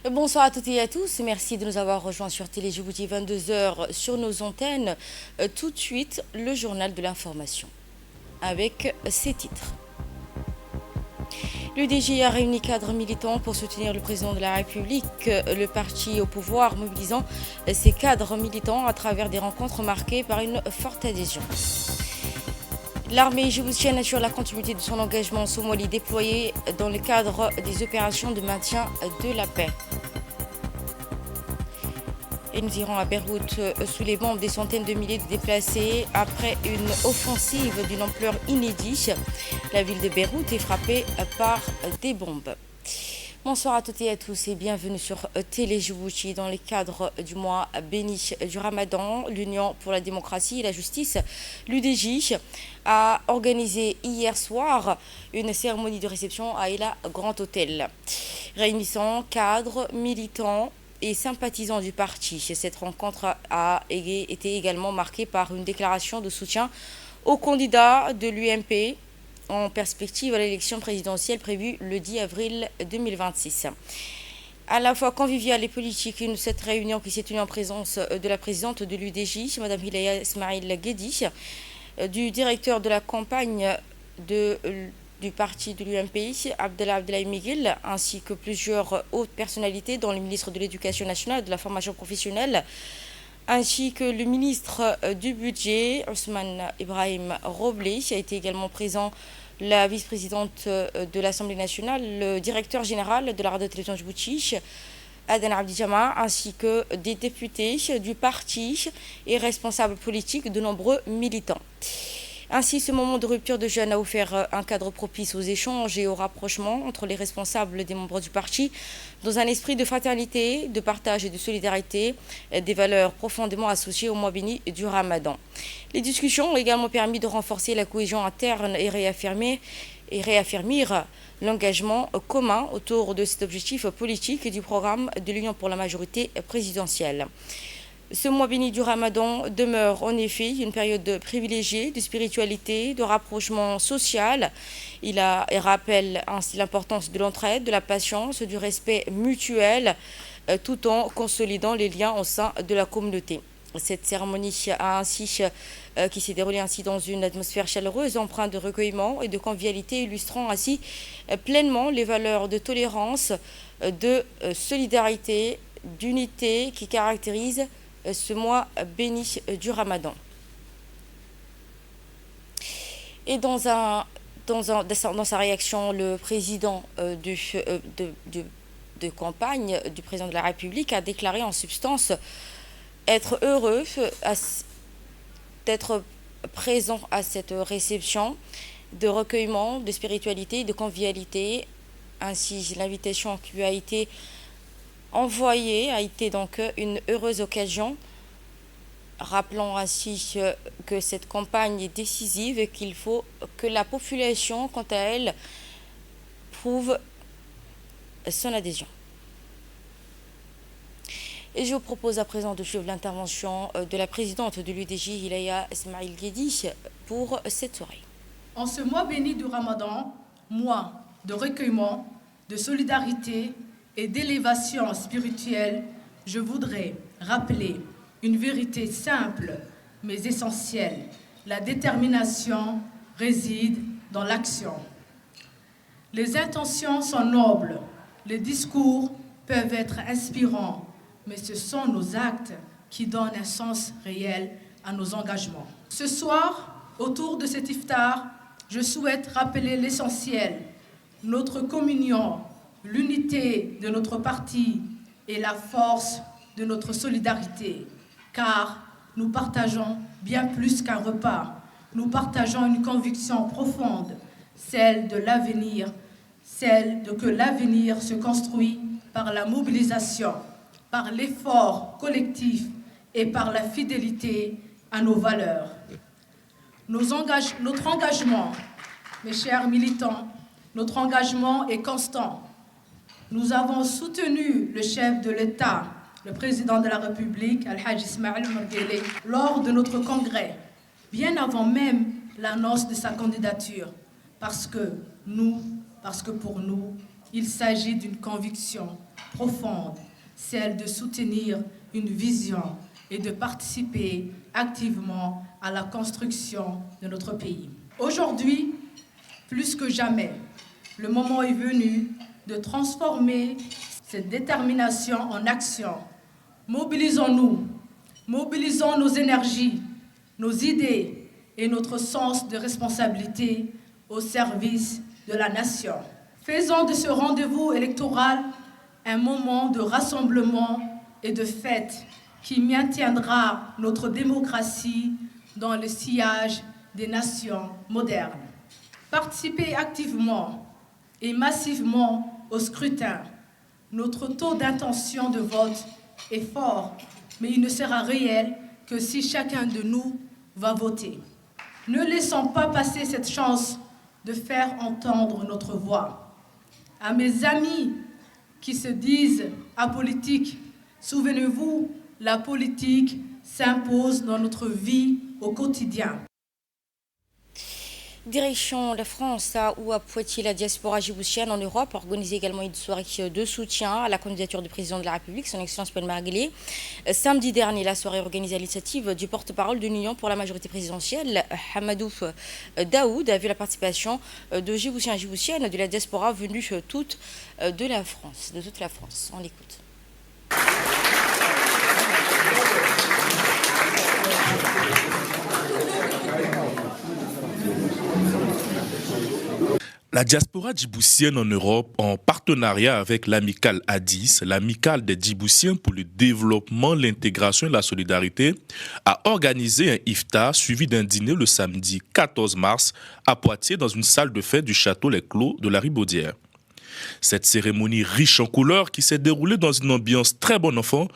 Bonsoir à toutes et à tous. Merci de nous avoir rejoints sur Télé Djibouti 22h sur nos antennes. Tout de suite, le journal de l'information avec ces titres. L'UDJ a réuni cadres militants pour soutenir le président de la République, le parti au pouvoir mobilisant ses cadres militants à travers des rencontres marquées par une forte adhésion. L'armée djiboutienne assure la continuité de son engagement en Somalie déployé dans le cadre des opérations de maintien de la paix. Et nous irons à Beyrouth sous les bombes des centaines de milliers de déplacés après une offensive d'une ampleur inédite. La ville de Beyrouth est frappée par des bombes. Bonsoir à toutes et à tous et bienvenue sur Télé Djibouti. Dans le cadre du mois béni du Ramadan, l'Union pour la démocratie et la justice, l'UDJ, a organisé hier soir une cérémonie de réception à Ela Grand Hôtel, réunissant cadres, militants et sympathisants du parti. Cette rencontre a été également marquée par une déclaration de soutien au candidat de l'UMP en perspective à l'élection présidentielle prévue le 10 avril 2026. À la fois conviviale et politique, cette réunion qui s'est tenue en présence de la présidente de l'UDJ, Mme Hilaya Ismail Guedi, du directeur de la campagne du parti de l'UMP, Abdellah Miguel, ainsi que plusieurs hautes personnalités, dont le ministre de l'Éducation nationale et de la formation professionnelle, ainsi que le ministre du budget, Ousmane Ibrahim Roblé, a été également présent la vice-présidente de l'Assemblée nationale, le directeur général de la radio-télévision Djibouti, Aden Abdijama, ainsi que des députés du parti et responsables politiques de nombreux militants. Ainsi, ce moment de rupture de jeunes a offert un cadre propice aux échanges et au rapprochement entre les responsables des membres du parti dans un esprit de fraternité, de partage et de solidarité, des valeurs profondément associées au mois béni du Ramadan. Les discussions ont également permis de renforcer la cohésion interne et réaffirmer l'engagement commun autour de cet objectif politique et du programme de l'Union pour la majorité présidentielle. Ce mois béni du Ramadan demeure en effet une période privilégiée de spiritualité, de rapprochement social. Il rappelle ainsi l'importance de l'entraide, de la patience, du respect mutuel, tout en consolidant les liens au sein de la communauté. Cette cérémonie qui s'est déroulée ainsi dans une atmosphère chaleureuse, empreinte de recueillement et de convivialité, illustrant ainsi pleinement les valeurs de tolérance, de solidarité, d'unité qui caractérisent ce mois béni du Ramadan. Et dans sa réaction, le président de campagne du président de la République a déclaré en substance être heureux d'être présent à cette réception de recueillement, de spiritualité, de convivialité. Ainsi, l'invitation qui lui a été envoyée a été donc une heureuse occasion, rappelant ainsi que cette campagne est décisive et qu'il faut que la population, quant à elle, prouve son adhésion. Et je vous propose à présent de suivre l'intervention de la présidente de l'UDJ, Hilaya Ismail Guedi, pour cette soirée. En ce mois béni du Ramadan, mois de recueillement, de solidarité et d'élévation spirituelle, je voudrais rappeler une vérité simple mais essentielle. La détermination réside dans l'action. Les intentions sont nobles, les discours peuvent être inspirants, mais ce sont nos actes qui donnent un sens réel à nos engagements. Ce soir, autour de cet iftar, je souhaite rappeler l'essentiel, notre communion, l'unité de notre parti et la force de notre solidarité, car nous partageons bien plus qu'un repas. Nous partageons une conviction profonde, celle de l'avenir, que l'avenir se construit par la mobilisation, par l'effort collectif et par la fidélité à nos valeurs. Notre engagement, mes chers militants, notre engagement est constant. Nous avons soutenu le chef de l'État, le président de la République, Al-Hajj Ismail Omar Guelleh, lors de notre congrès, bien avant même l'annonce de sa candidature, parce que pour nous, il s'agit d'une conviction profonde, celle de soutenir une vision et de participer activement à la construction de notre pays. Aujourd'hui, plus que jamais, le moment est venu de transformer cette détermination en action. Mobilisons-nous, mobilisons nos énergies, nos idées et notre sens de responsabilité au service de la nation. Faisons de ce rendez-vous électoral un moment de rassemblement et de fête qui maintiendra notre démocratie dans le sillage des nations modernes. Participez activement et massivement au scrutin. Notre taux d'intention de vote est fort, mais il ne sera réel que si chacun de nous va voter. Ne laissons pas passer cette chance de faire entendre notre voix. À mes amis qui se disent apolitiques, souvenez-vous, la politique s'impose dans notre vie au quotidien. Direction la France, où à Poitiers, la diaspora djiboutienne en Europe a organisé également une soirée de soutien à la candidature du président de la République, son Excellence Paul Marguelé. Samedi dernier, la soirée organisée à l'initiative du porte-parole de l'Union pour la majorité présidentielle, Hamadou Daoud, a vu la participation de Djiboutiens et Djiboutiennes de la diaspora venue de toute la France. On l'écoute. La diaspora djiboutienne en Europe, en partenariat avec l'amicale ADIS, l'amicale des Djiboutiens pour le développement, l'intégration et la solidarité, a organisé un iftar suivi d'un dîner le samedi 14 mars à Poitiers dans une salle de fête du château Les Clos de la Ribaudière. Cette cérémonie riche en couleurs qui s'est déroulée dans une ambiance très bon enfant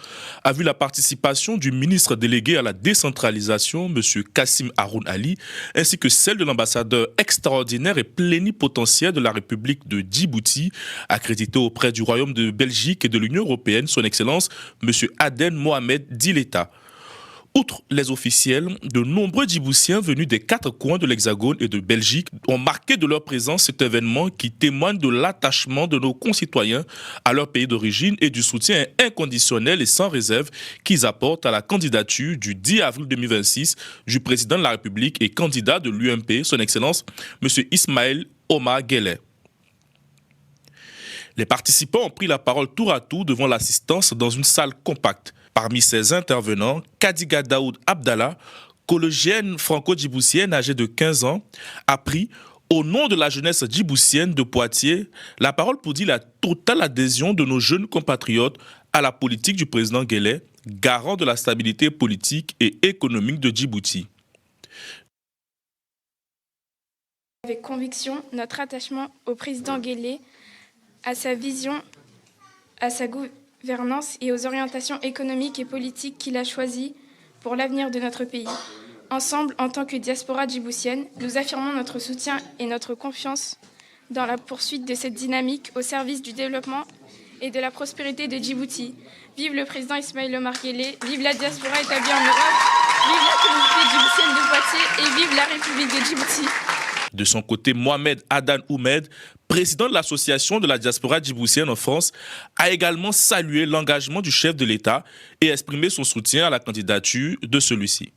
a vu la participation du ministre délégué à la décentralisation, M. Kassim Haroun Ali, ainsi que celle de l'ambassadeur extraordinaire et plénipotentiaire de la République de Djibouti, accrédité auprès du Royaume de Belgique et de l'Union européenne, son Excellence, M. Aden Mohamed Dileta. Outre les officiels, de nombreux Djiboutiens venus des 4 coins de l'Hexagone et de Belgique ont marqué de leur présence cet événement qui témoigne de l'attachement de nos concitoyens à leur pays d'origine et du soutien inconditionnel et sans réserve qu'ils apportent à la candidature du 10 avril 2026 du président de la République et candidat de l'UMP, son Excellence, M. Ismaël Omar Guelleh. Les participants ont pris la parole tour à tour devant l'assistance dans une salle compacte. Parmi ces intervenants, Kadiga Daoud Abdallah, collégienne franco-djiboutienne âgée de 15 ans, a pris, au nom de la jeunesse djiboutienne de Poitiers, la parole pour dire la totale adhésion de nos jeunes compatriotes à la politique du président Guelleh, garant de la stabilité politique et économique de Djibouti. Avec conviction, notre attachement au président Guelleh, à sa vision, à sa gouvernance et aux orientations économiques et politiques qu'il a choisies pour l'avenir de notre pays. Ensemble, en tant que diaspora djiboutienne, nous affirmons notre soutien et notre confiance dans la poursuite de cette dynamique au service du développement et de la prospérité de Djibouti. Vive le président Ismaël Omar Guelleh, vive la diaspora établie en Europe, vive la communauté djiboutienne de Poitiers et vive la République de Djibouti. De son côté, Mohamed Adan Oumed, président de l'association de la diaspora djiboutienne en France, a également salué l'engagement du chef de l'État et exprimé son soutien à la candidature de celui-ci.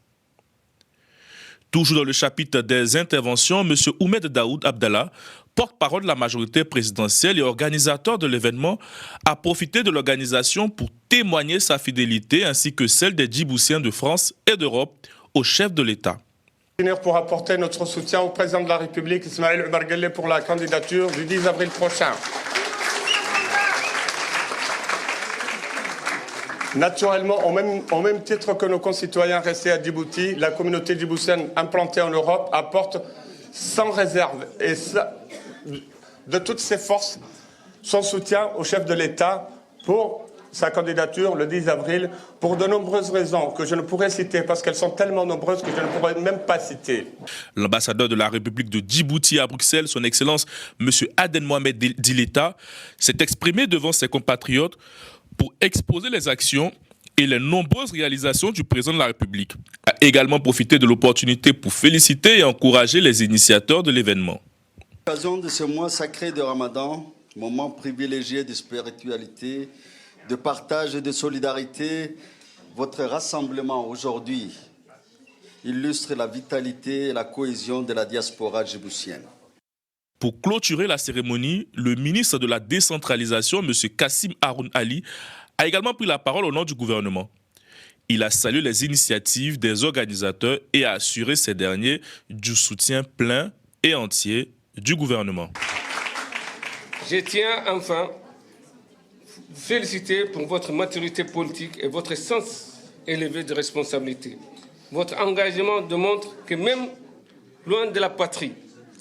Toujours dans le chapitre des interventions, M. Oumed Daoud Abdallah, porte-parole de la majorité présidentielle et organisateur de l'événement, a profité de l'organisation pour témoigner sa fidélité ainsi que celle des Djiboutiens de France et d'Europe au chef de l'État. Pour apporter notre soutien au président de la République, Ismaël Omar Guelleh, pour la candidature du 10 avril prochain. Naturellement, au même titre que nos concitoyens restés à Djibouti, la communauté djiboutienne implantée en Europe apporte sans réserve et de toutes ses forces son soutien au chef de l'État pour sa candidature le 10 avril pour de nombreuses raisons que je ne pourrais citer parce qu'elles sont tellement nombreuses que je ne pourrais même pas citer. L'ambassadeur de la République de Djibouti à Bruxelles, son Excellence M. Aden Mohamed Dileta, s'est exprimé devant ses compatriotes pour exposer les actions et les nombreuses réalisations du président de la République. Il a également profité de l'opportunité pour féliciter et encourager les initiateurs de l'événement. À l'occasion de ce mois sacré de Ramadan, moment privilégié de spiritualité, de partage et de solidarité. Votre rassemblement aujourd'hui illustre la vitalité et la cohésion de la diaspora djiboutienne. Pour clôturer la cérémonie, le ministre de la décentralisation, M. Kassim Haroun Ali, a également pris la parole au nom du gouvernement. Il a salué les initiatives des organisateurs et a assuré ces derniers du soutien plein et entier du gouvernement. Je tiens enfin à vous féliciter pour votre maturité politique et votre sens élevé de responsabilité. Votre engagement démontre que même loin de la patrie,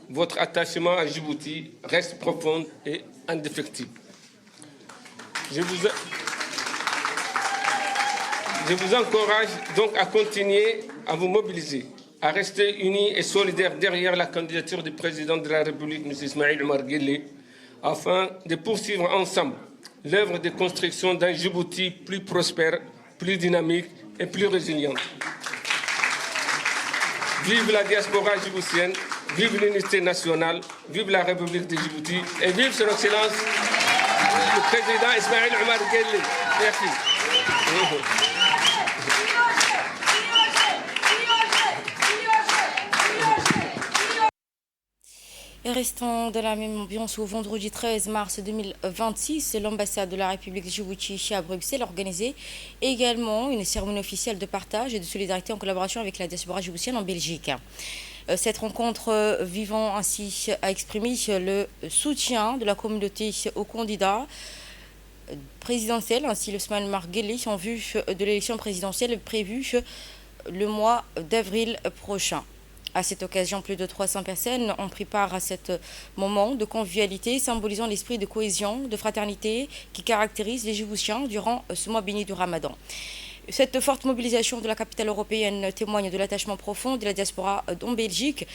votre attachement à Djibouti reste profond et indéfectible. Je vous encourage donc à continuer à vous mobiliser, à rester unis et solidaires derrière la candidature du président de la République, M. Ismaïl Omar Guelleh, afin de poursuivre ensemble l'œuvre de construction d'un Djibouti plus prospère, plus dynamique et plus résilient. Vive la diaspora djiboutienne, vive l'unité nationale, vive la République de Djibouti et vive son Excellence le président Ismaïl Omar Guelleh. Merci. Et restons dans la même ambiance. Au vendredi 13 mars 2026, l'ambassade de la République de Djibouti à Bruxelles a organisé également une cérémonie officielle de partage et de solidarité en collaboration avec la diaspora djiboutienne en Belgique. Cette rencontre visant ainsi à exprimer le soutien de la communauté aux candidats présidentiels ainsi le Ismaïl Omar Guelleh en vue de l'élection présidentielle prévue le mois d'avril prochain. À cette occasion, plus de 300 personnes ont pris part à cet moment de convivialité symbolisant l'esprit de cohésion, de fraternité qui caractérise les Djiboutiens durant ce mois béni du Ramadan. Cette forte mobilisation de la capitale européenne témoigne de l'attachement profond de la diaspora en Belgique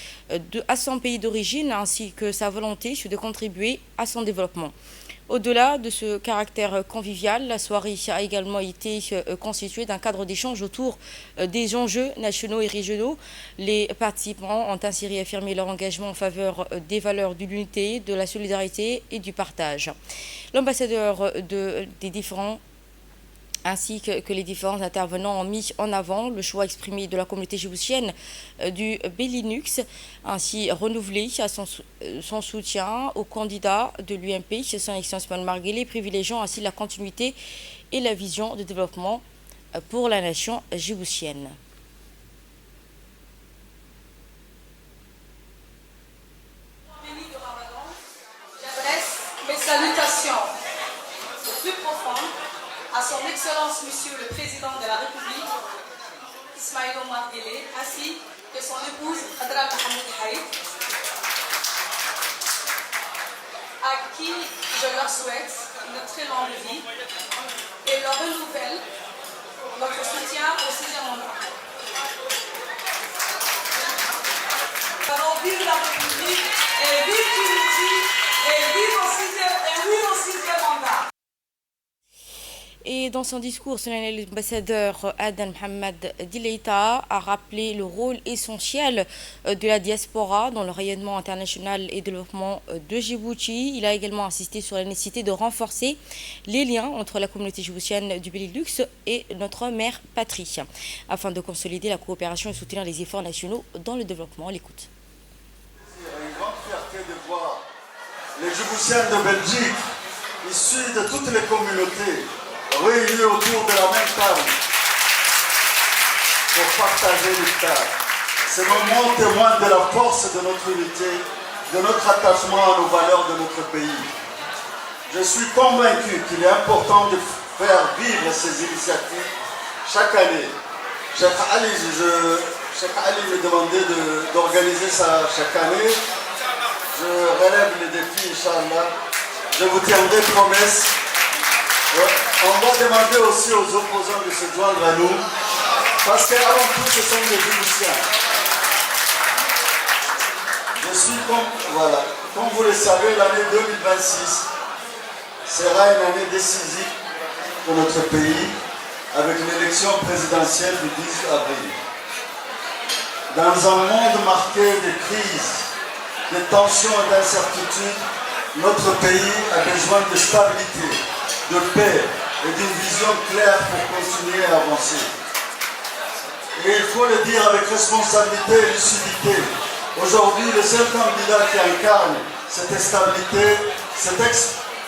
à son pays d'origine ainsi que sa volonté de contribuer à son développement. Au-delà de ce caractère convivial, la soirée a également été constituée d'un cadre d'échange autour des enjeux nationaux et régionaux. Les participants ont ainsi réaffirmé leur engagement en faveur des valeurs de l'unité, de la solidarité et du partage. L'ambassadeur des différents ainsi que les différents intervenants ont mis en avant le choix exprimé de la communauté djiboutienne du Benelux, ainsi renouvelé à son soutien aux candidats de l'UMP, son excellence Ismaïl Omar Guelleh, privilégiant ainsi la continuité et la vision de développement pour la nation djiboutienne. J'adresse mes salutations les plus profondes à son Excellence Monsieur le Président de la République, Ismaïl Omar Guelleh, ainsi que son épouse Khadra Mohamed Haït, à qui je leur souhaite une très longue vie et leur renouvelle notre soutien au 6e mandat. Alors, vive la République et vive Djibouti et vive au 6e mandat. Et dans son discours, l'ambassadeur Adan Mohamed Dileita a rappelé le rôle essentiel de la diaspora dans le rayonnement international et développement de Djibouti. Il a également insisté sur la nécessité de renforcer les liens entre la communauté djiboutienne du Benelux et notre mère patrie, afin de consolider la coopération et soutenir les efforts nationaux dans le développement. L'écoute. C'est une grande fierté de voir les Djiboutiens de Belgique, issus de toutes les communautés, réunis autour de la même table pour partager l'iftar. Ces moments témoignent de la force de notre unité, de notre attachement à nos valeurs de notre pays. Je suis convaincu qu'il est important de faire vivre ces initiatives chaque année. Cheikh Ali me demandait d'organiser ça chaque année. Je relève le défi, Inch'Allah. Je vous tiendrai promesse. On va demander aussi aux opposants de se joindre à nous, parce qu'avant tout, ce sont des Djiboutiens. Comme vous le savez, l'année 2026 sera une année décisive pour notre pays, avec l'élection présidentielle du 10 avril. Dans un monde marqué de crises, de tensions et d'incertitudes, notre pays a besoin de stabilité, de paix et d'une vision claire pour continuer à avancer. Et il faut le dire avec responsabilité et lucidité. Aujourd'hui, le seul candidat qui incarne cette stabilité, cette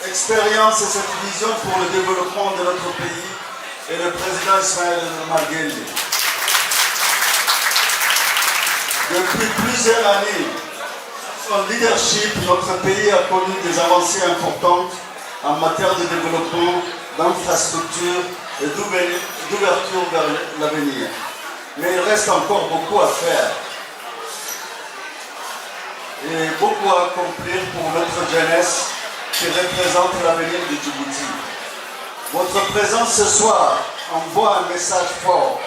expérience et cette vision pour le développement de notre pays est le président Ismaël Omar Guelleh. Depuis plusieurs années, son leadership, notre pays a connu des avancées importantes en matière de développement, d'infrastructures et d'ouverture vers l'avenir. Mais il reste encore beaucoup à faire et beaucoup à accomplir pour notre jeunesse qui représente l'avenir de Djibouti. Votre présence ce soir envoie un message fort.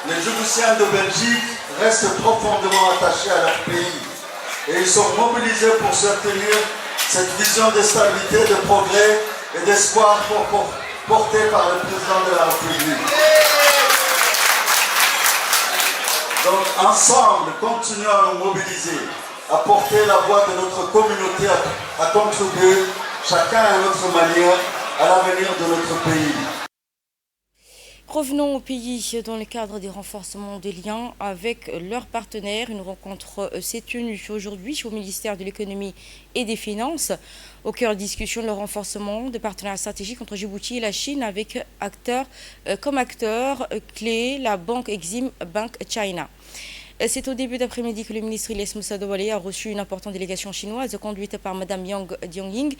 Les Djiboutiens de Belgique restent profondément attachés à leur pays et ils sont mobilisés pour soutenir cette vision de stabilité, de progrès et d'espoir portée par le président de la République. Donc ensemble, continuons à nous mobiliser, à porter la voix de notre communauté, à contribuer chacun à notre manière à l'avenir de notre pays. Revenons au pays dans le cadre des renforcements des liens avec leurs partenaires. Une rencontre s'est tenue aujourd'hui au ministère de l'économie et des finances. Au cœur de discussion, le renforcement de partenariats stratégiques entre Djibouti et la Chine avec comme acteur clé la banque Exim Bank China. C'est au début d'après-midi que le ministre Ilyes Moussa Douale a reçu une importante délégation chinoise conduite par Mme Yang Diongying,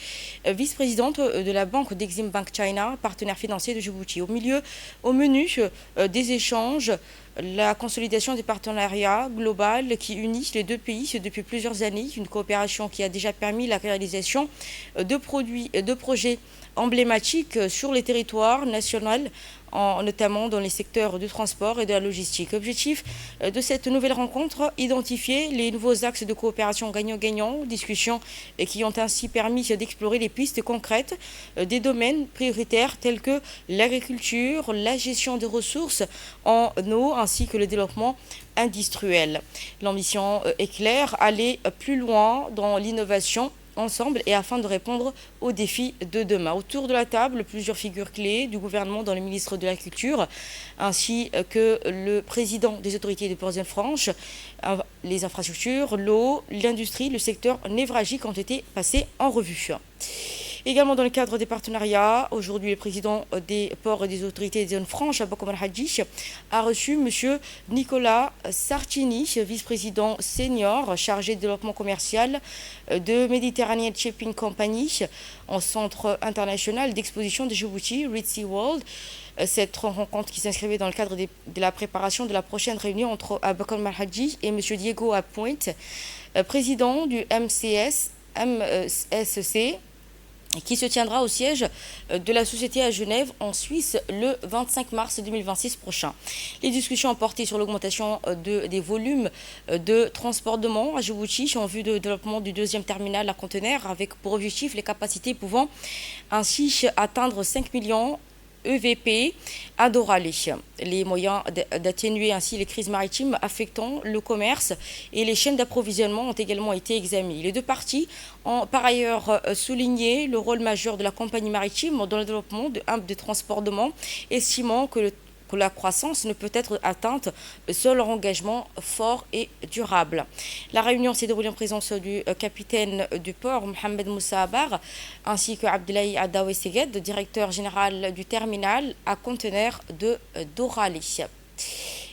vice-présidente de la banque d'Exim Bank China, partenaire financier de Djibouti. Au menu des échanges, la consolidation des partenariats global qui unit les deux pays depuis plusieurs années, une coopération qui a déjà permis la réalisation de projets emblématiques sur les territoires nationaux, notamment dans les secteurs du transport et de la logistique. Objectif de cette nouvelle rencontre, identifier les nouveaux axes de coopération gagnant-gagnant, discussions qui ont ainsi permis d'explorer les pistes concrètes des domaines prioritaires tels que l'agriculture, la gestion des ressources en eau ainsi que le développement industriel. L'ambition est claire, aller plus loin dans l'innovation ensemble et afin de répondre aux défis de demain. Autour de la table, plusieurs figures clés du gouvernement, dont le ministre de la Culture, ainsi que le président des autorités de Ports-et-Franches. Les infrastructures, l'eau, l'industrie, le secteur névralgique ont été passés en revue. Également dans le cadre des partenariats, aujourd'hui le président des ports et des autorités des zones franches, Abou Omar Hadji, a reçu M. Nicolas Sartini, vice-président senior chargé de développement commercial de Mediterranean Shipping Company, en centre international d'exposition de Djibouti, Red Sea World. Cette rencontre qui s'inscrivait dans le cadre de la préparation de la prochaine réunion entre Abou Omar Hadji et M. Diego Apointe, président du MSC, qui se tiendra au siège de la société à Genève, en Suisse, le 25 mars 2026 prochain. Les discussions ont porté sur l'augmentation des volumes de transportement à Djibouti en vue de développement du deuxième terminal à conteneurs, avec pour objectif les capacités pouvant ainsi atteindre 5 millions EVP à Doralé. Les moyens d'atténuer ainsi les crises maritimes affectant le commerce et les chaînes d'approvisionnement ont également été examinés. Les deux parties ont par ailleurs souligné le rôle majeur de la compagnie maritime dans le développement de hubs de transportement, estimant que la croissance ne peut être atteinte seul leur engagement fort et durable. La réunion s'est déroulée en présence du capitaine du port, Mohamed Moussa Abar, ainsi que Abdoulaye Adaoué Seged, directeur général du terminal à conteneurs de Doralé.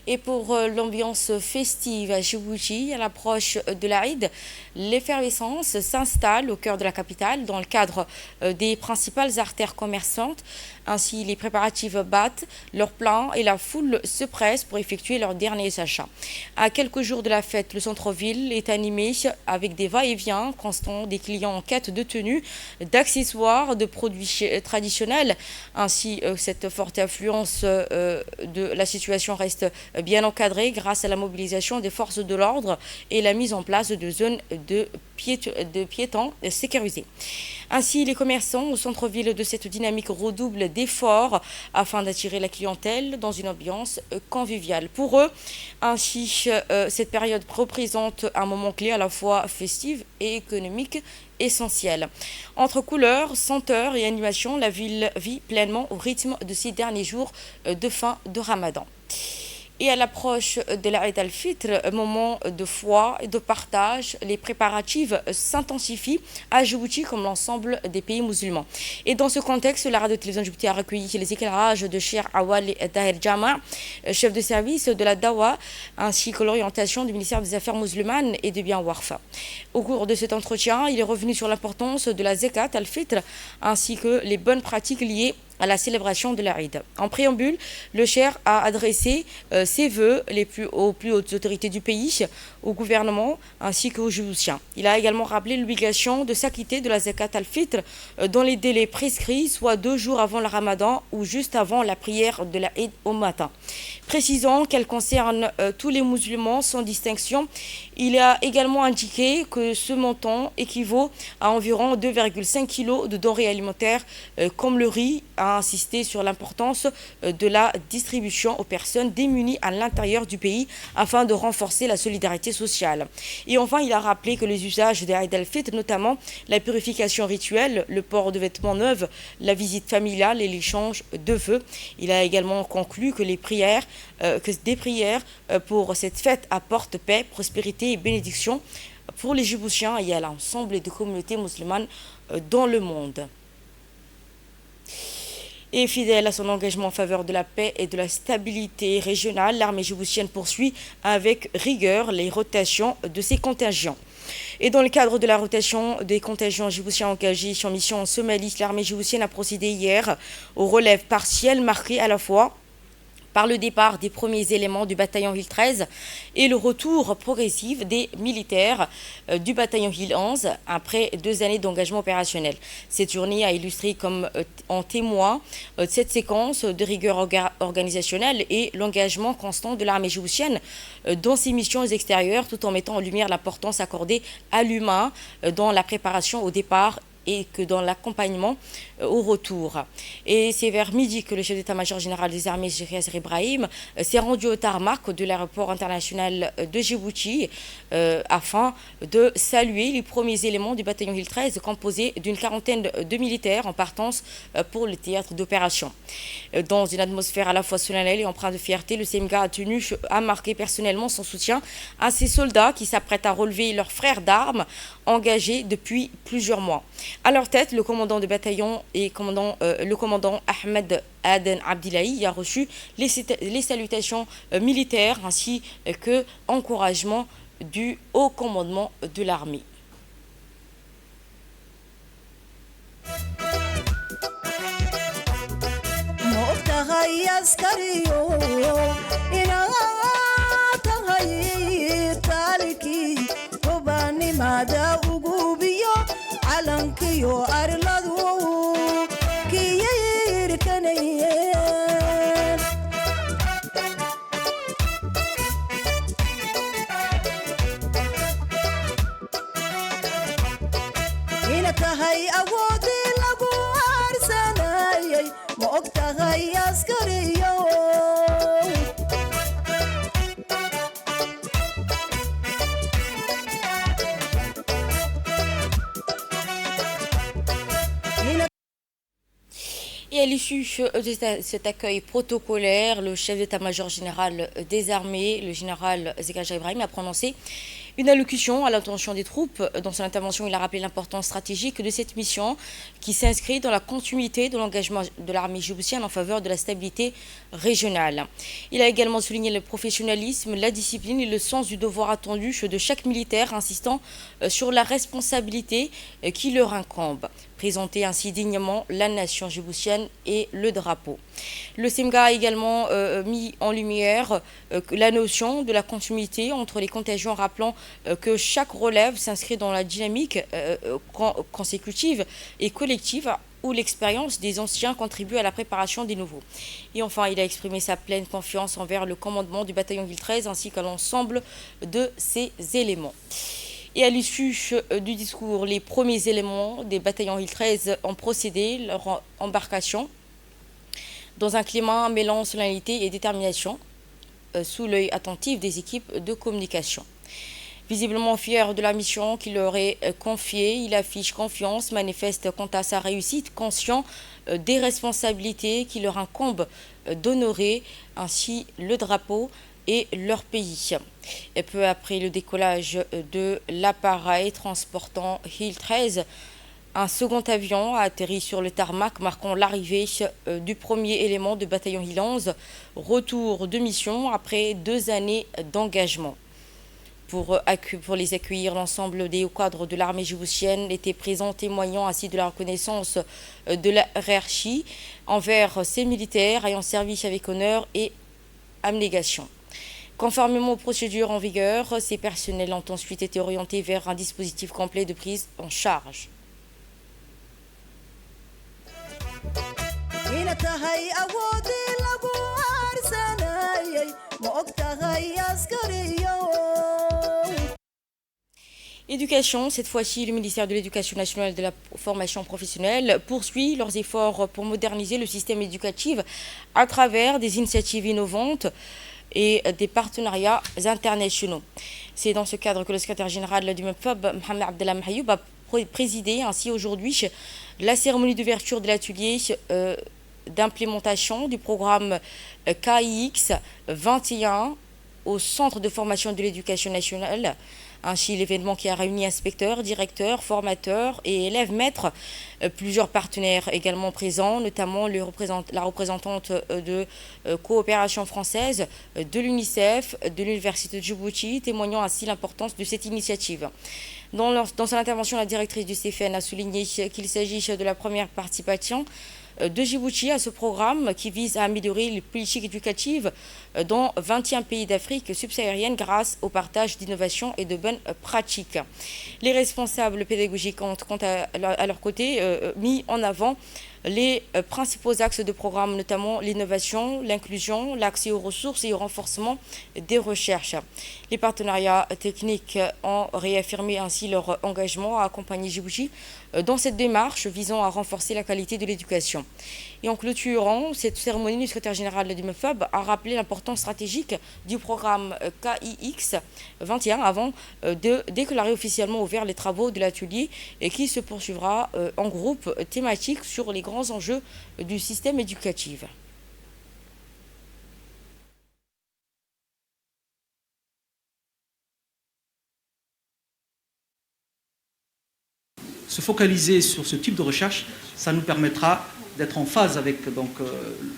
Et pour l'ambiance festive à Djibouti, à l'approche de l'Aïd, l'effervescence s'installe au cœur de la capitale dans le cadre des principales artères commerçantes. Ainsi, les préparatifs battent leur plein et la foule se presse pour effectuer leurs derniers achats. À quelques jours de la fête, le centre-ville est animé avec des va-et-vient constants des clients en quête de tenues, d'accessoires, de produits traditionnels. Ainsi, cette forte affluence de la situation reste bien encadrée grâce à la mobilisation des forces de l'ordre et la mise en place de zones de piétons sécurisés. Ainsi, les commerçants au centre-ville de cette dynamique redoublent d'efforts afin d'attirer la clientèle dans une ambiance conviviale. Pour eux, ainsi, cette période représente un moment clé à la fois festif et économique essentiel. Entre couleurs, senteurs et animations, la ville vit pleinement au rythme de ces derniers jours de fin de Ramadan. Et à l'approche de l'Aïd al-Fitr, moment de foi et de partage, les préparatifs s'intensifient à Djibouti comme l'ensemble des pays musulmans. Et dans ce contexte, la radio-télévision Djibouti a recueilli les éclairages de Cheikh Awal Daher Jama, chef de service de la Dawa, ainsi que l'orientation du ministère des Affaires musulmanes et de Bien Warfa. Au cours de cet entretien, il est revenu sur l'importance de la Zakat al-Fitr, ainsi que les bonnes pratiques liées à la célébration de l'Aïd. En préambule, le Cheikh a adressé ses vœux aux plus hautes autorités du pays, au gouvernement ainsi qu'aux Djiboutiens. Il a également rappelé l'obligation de s'acquitter de la Zakat al-Fitr dans les délais prescrits, soit 2 jours avant le Ramadan ou juste avant la prière de l'Aïd au matin. Précisant qu'elle concerne tous les musulmans sans distinction, il a également indiqué que ce montant équivaut à environ 2,5 kg de denrées alimentaires comme le riz, a insisté sur l'importance de la distribution aux personnes démunies à l'intérieur du pays afin de renforcer la solidarité sociale. Et enfin, il a rappelé que les usages des Aïd al-Fitr, notamment la purification rituelle, le port de vêtements neufs, la visite familiale et l'échange de vœux. Il a également conclu que des prières pour cette fête apportent paix, prospérité et bénédiction pour les Djiboutiens et à l'ensemble des communautés musulmanes dans le monde. Et fidèle à son engagement en faveur de la paix et de la stabilité régionale, l'armée djiboutienne poursuit avec rigueur les rotations de ses contingents. Et dans le cadre de la rotation des contingents djiboutiens engagés en mission en Somalie, l'armée djiboutienne a procédé hier aux relèves partielles marquées à la fois par le départ des premiers éléments du bataillon Hill 13 et le retour progressif des militaires du bataillon Hill 11 après 2 années d'engagement opérationnel. Cette journée a illustré comme en témoin cette séquence de rigueur organisationnelle et l'engagement constant de l'armée djiboutienne dans ses missions extérieures, tout en mettant en lumière l'importance accordée à l'humain dans la préparation au départ et que dans l'accompagnement au retour. Et c'est vers midi que le chef d'état-major général des armées, Yasser Ibrahim, s'est rendu au tarmac de l'aéroport international de Djibouti afin de saluer les premiers éléments du bataillon Hill 13 composé d'une quarantaine de militaires en partance pour le théâtre d'opération. Dans une atmosphère à la fois solennelle et empreinte de fierté, le CMGA a tenu à marquer personnellement son soutien à ces soldats qui s'apprêtent à relever leurs frères d'armes engagés depuis plusieurs mois. À leur tête, le commandant de bataillon et le commandant Ahmed Aden Abdillahi a reçu les salutations militaires ainsi que encouragement du haut commandement de l'armée. calankiyo arladu kiyirkanayeen ina tahay awoodii lagu harsanayay ma og tahay askariyo Et à l'issue de cet accueil protocolaire, le chef d'état-major général des armées, le général Yasser Ibrahim, a prononcé une allocution à l'attention des troupes. Dans son intervention, il a rappelé l'importance stratégique de cette mission qui s'inscrit dans la continuité de l'engagement de l'armée djiboutienne en faveur de la stabilité régionale. Il a également souligné le professionnalisme, la discipline et le sens du devoir attendu de chaque militaire, insistant sur la responsabilité qui leur incombe. Présenter ainsi dignement la nation djiboutienne et le drapeau. Le CMGA a également mis en lumière la notion de la continuité entre les contingents, rappelant que chaque relève s'inscrit dans la dynamique consécutive et collective où l'expérience des anciens contribue à la préparation des nouveaux. Et enfin, il a exprimé sa pleine confiance envers le commandement du bataillon Hill 13 ainsi qu'à l'ensemble de ses éléments. Et à l'issue du discours, les premiers éléments des bataillons Hill 13 ont procédé leur embarcation dans un climat mêlant solennité et détermination, sous l'œil attentif des équipes de communication. Visiblement fier de la mission qu'il leur est confiée, il affiche confiance, manifeste quant à sa réussite, conscient des responsabilités qui leur incombent d'honorer ainsi le drapeau et leur pays. Et peu après le décollage de l'appareil transportant Hill 13, un second avion a atterri sur le tarmac, marquant l'arrivée du premier élément de bataillon Hill 11, retour de mission après 2 années d'engagement. Pour les accueillir, l'ensemble des hauts cadres de l'armée djiboutienne étaient présents, témoignant ainsi de la reconnaissance de la hiérarchie envers ces militaires ayant servi avec honneur et abnégation. Conformément aux procédures en vigueur, ces personnels ont ensuite été orientés vers un dispositif complet de prise en charge. Éducation, cette fois-ci, le ministère de l'Éducation nationale et de la formation professionnelle poursuit leurs efforts pour moderniser le système éducatif à travers des initiatives innovantes et des partenariats internationaux. C'est dans ce cadre que le secrétaire général du MEPFOB, Mohamed Abdellah Mahayoub, a présidé ainsi aujourd'hui la cérémonie d'ouverture de l'atelier d'implémentation du programme KIX 21 au Centre de formation de l'Éducation nationale. Ainsi, l'événement qui a réuni inspecteurs, directeurs, formateurs et élèves maîtres, plusieurs partenaires également présents, notamment la représentante de coopération française, de l'UNICEF, de l'Université de Djibouti, témoignant ainsi l'importance de cette initiative. Dans son intervention, la directrice du CFN a souligné qu'il s'agit de la première participation de Djibouti à ce programme qui vise à améliorer les politiques éducatives dans 21 pays d'Afrique subsaharienne grâce au partage d'innovations et de bonnes pratiques. Les responsables pédagogiques ont, quant à leur côté, mis en avant les principaux axes de programme, notamment l'innovation, l'inclusion, l'accès aux ressources et au renforcement des recherches. Les partenariats techniques ont réaffirmé ainsi leur engagement à accompagner Djibouti dans cette démarche visant à renforcer la qualité de l'éducation. Et en clôturant cette cérémonie, le secrétaire général du MEPFOB a rappelé l'importance stratégique du programme KIX 21 avant de déclarer officiellement ouvert les travaux de l'atelier et qui se poursuivra en groupe thématique sur les grands enjeux du système éducatif. Se focaliser sur ce type de recherche, ça nous permettra d'être en phase avec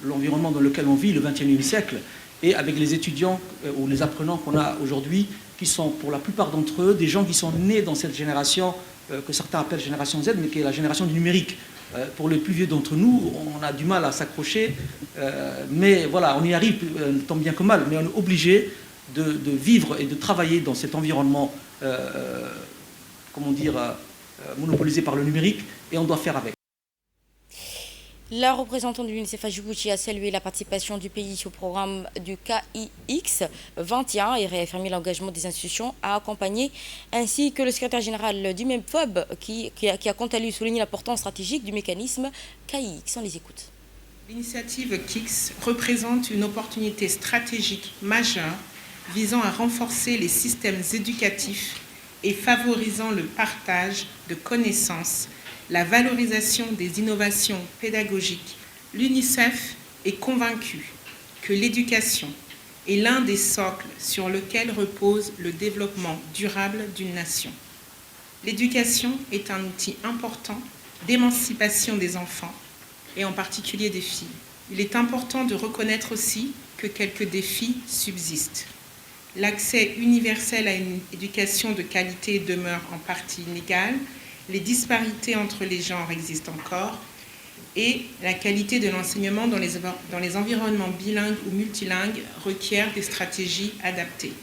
l'environnement dans lequel on vit, le XXIe siècle, et avec les étudiants ou les apprenants qu'on a aujourd'hui, qui sont pour la plupart d'entre eux des gens qui sont nés dans cette génération que certains appellent génération Z, mais qui est la génération du numérique. Pour les plus vieux d'entre nous, on a du mal à s'accrocher, mais voilà, on y arrive tant bien que mal, mais on est obligé de vivre et de travailler dans cet environnement, monopolisé par le numérique, et on doit faire avec. La représentante de l'UNICEF à Djibouti a salué la participation du pays au programme du KIX 21 et réaffirmé l'engagement des institutions à accompagner, ainsi que le secrétaire général du MEPFOB qui a quant à lui souligné l'importance stratégique du mécanisme KIX. On les écoute. L'initiative KIX représente une opportunité stratégique majeure visant à renforcer les systèmes éducatifs et favorisant le partage de connaissances, la valorisation des innovations pédagogiques. L'UNICEF est convaincu que l'éducation est l'un des socles sur lesquels repose le développement durable d'une nation. L'éducation est un outil important d'émancipation des enfants, et en particulier des filles. Il est important de reconnaître aussi que quelques défis subsistent. L'accès universel à une éducation de qualité demeure en partie inégal, les disparités entre les genres existent encore, et la qualité de l'enseignement dans les environnements bilingues ou multilingues requiert des stratégies adaptées.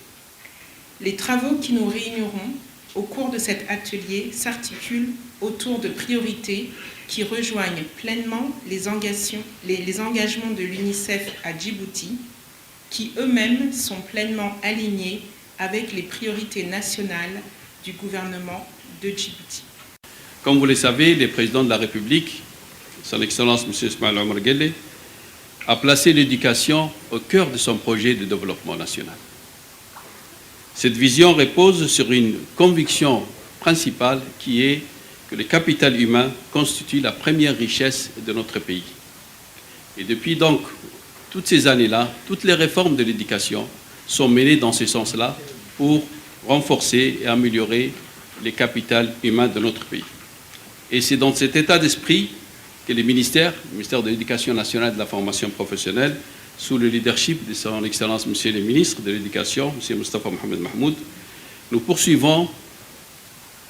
Les travaux qui nous réuniront au cours de cet atelier s'articulent autour de priorités qui rejoignent pleinement les engagements de l'UNICEF à Djibouti, qui eux-mêmes sont pleinement alignés avec les priorités nationales du gouvernement de Djibouti. Comme vous le savez, le président de la République, son Excellence M. Ismaïl Omar Guelleh, a placé l'éducation au cœur de son projet de développement national. Cette vision repose sur une conviction principale qui est que le capital humain constitue la première richesse de notre pays. Et depuis donc toutes ces années-là, toutes les réformes de l'éducation sont menées dans ce sens-là pour renforcer et améliorer le capital humain de notre pays. Et c'est dans cet état d'esprit que le ministère de l'Éducation nationale et de la formation professionnelle, sous le leadership de son Excellence Monsieur le ministre de l'Éducation, M. Moustapha Mohamed Mahmoud, nous poursuivons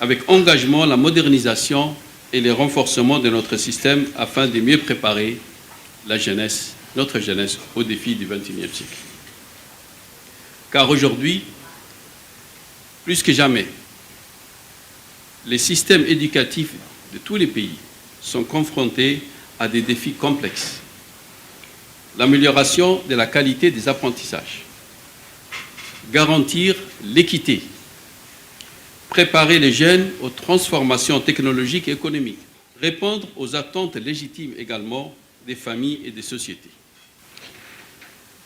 avec engagement la modernisation et le renforcement de notre système afin de mieux préparer la jeunesse, notre jeunesse, aux défis du XXIe siècle. Car aujourd'hui, plus que jamais, les systèmes éducatifs de tous les pays sont confrontés à des défis complexes. L'amélioration de la qualité des apprentissages, garantir l'équité, préparer les jeunes aux transformations technologiques et économiques, répondre aux attentes légitimes également des familles et des sociétés.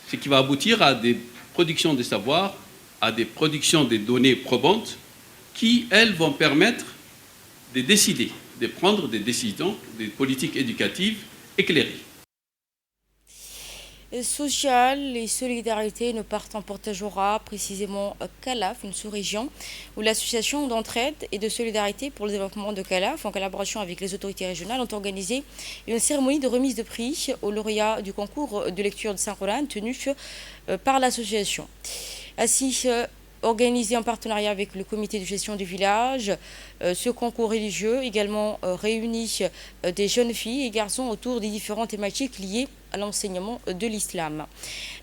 Ce qui va aboutir à des productions de savoir, à des productions de données probantes qui, elles, vont permettre de décider, de prendre des décisions, des politiques éducatives éclairées. Social et solidarité ne partent en Portajora, précisément Calaf, une sous-région où l'association d'entraide et de solidarité pour le développement de Calaf, en collaboration avec les autorités régionales, ont organisé une cérémonie de remise de prix aux lauréats du concours de lecture de Saint-Roland tenu par l'association. Ainsi, organisé en partenariat avec le comité de gestion du village, ce concours religieux également réunit des jeunes filles et garçons autour des différentes thématiques liées à l'enseignement de l'islam.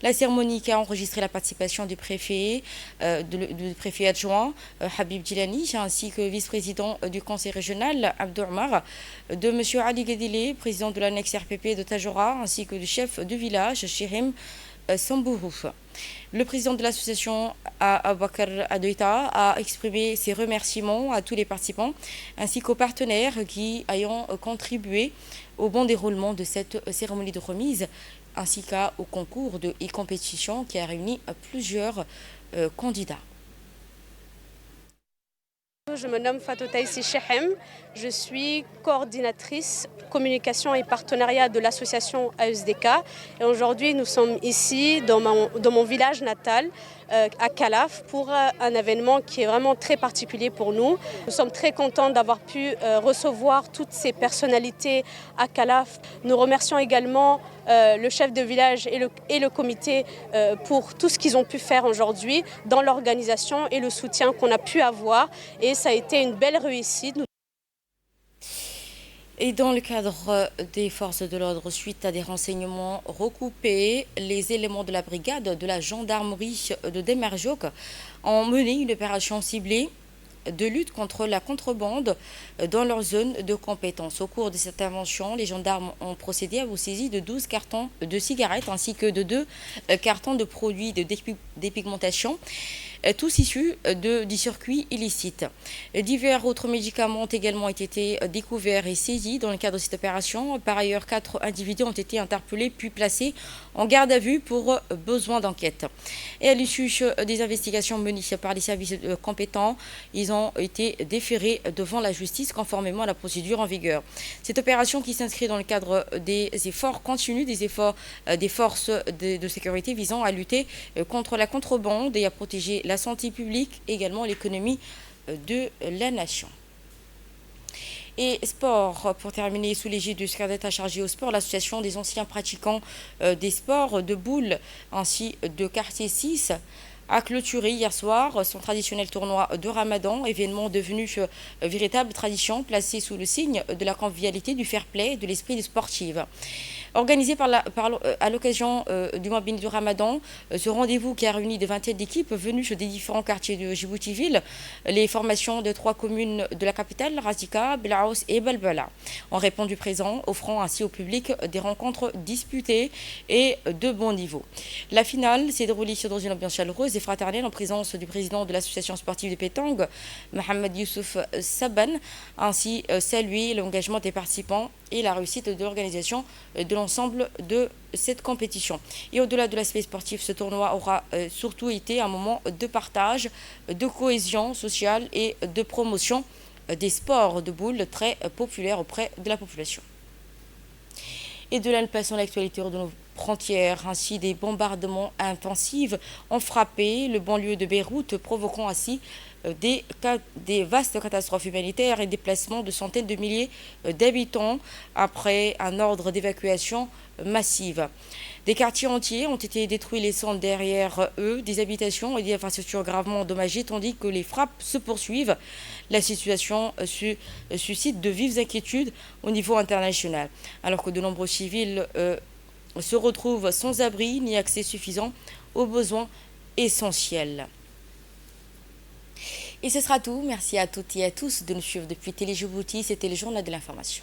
La cérémonie qui a enregistré la participation du préfet, du préfet adjoint Habib Djilani, ainsi que vice-président du conseil régional Abdou Omar, de M. Ali Gadile, président de l'annexe RPP de Tajora, ainsi que du chef du village Chihim Sambourouf. Le président de l'association Abouakar Adoita a exprimé ses remerciements à tous les participants ainsi qu'aux partenaires qui ayant contribué au bon déroulement de cette cérémonie de remise ainsi qu'au concours de e-compétition qui a réuni plusieurs candidats. Je me nomme Fatou Taïsi Chehem, je suis coordinatrice communication et partenariat de l'association ASDK et aujourd'hui nous sommes ici dans mon village natal à Calaf pour un événement qui est vraiment très particulier pour nous. Nous sommes très contents d'avoir pu recevoir toutes ces personnalités à Calaf. Nous remercions également le chef de village et le comité pour tout ce qu'ils ont pu faire aujourd'hui dans l'organisation et le soutien qu'on a pu avoir. Et ça a été une belle réussite. Et dans le cadre des forces de l'ordre, suite à des renseignements recoupés, les éléments de la brigade de la gendarmerie de Demerjok ont mené une opération ciblée de lutte contre la contrebande dans leur zone de compétence. Au cours de cette intervention, les gendarmes ont procédé à la saisie de 12 cartons de cigarettes ainsi que de 2 cartons de produits de dépigmentation, tous issus du circuit illicite. Divers autres médicaments ont également été découverts et saisis dans le cadre de cette opération. Par ailleurs, 4 individus ont été interpellés puis placés en garde à vue pour besoin d'enquête. Et à l'issue des investigations menées par les services compétents, ils ont été déférés devant la justice conformément à la procédure en vigueur. Cette opération qui s'inscrit dans le cadre des efforts continus, des efforts des forces de sécurité visant à lutter contre la contrebande et à protéger la santé publique et également l'économie de la nation. Et sport, pour terminer, sous l'égide du secrétaire d'État chargé au sport, l'association des anciens pratiquants des sports de boules ainsi de quartier 6 a clôturé hier soir son traditionnel tournoi de Ramadan, événement devenu véritable tradition placé sous le signe de la convivialité, du fair play et de l'esprit sportif. Organisé à l'occasion du mois béni du Ramadan, ce rendez-vous qui a réuni des vingtaines d'équipes venues des différents quartiers de Djibouti-Ville, les formations de 3 communes de la capitale, Razika, Belaous et Balbala, ont répondu présent, offrant ainsi au public des rencontres disputées et de bon niveau. La finale s'est déroulée dans une ambiance chaleureuse et fraternelle en présence du président de l'association sportive de Pétang, Mohamed Youssouf Saban, ainsi salué l'engagement des participants et la réussite de l'organisation de l'ensemble de cette compétition. Et au-delà de l'aspect sportif, ce tournoi aura surtout été un moment de partage, de cohésion sociale et de promotion des sports de boules très populaires auprès de la population. Et de là, nous passons à l'actualité de nos frontières. Ainsi, des bombardements intensifs ont frappé le banlieue de Beyrouth, provoquant ainsi des vastes catastrophes humanitaires et déplacements de centaines de milliers d'habitants après un ordre d'évacuation massive. Des quartiers entiers ont été détruits, laissant derrière eux des habitations et des infrastructures gravement endommagées, tandis que les frappes se poursuivent. La situation suscite de vives inquiétudes au niveau international, alors que de nombreux civils se retrouvent sans abri ni accès suffisant aux besoins essentiels. Et ce sera tout. Merci à toutes et à tous de nous suivre depuis Télé Djibouti. C'était le journal de l'information.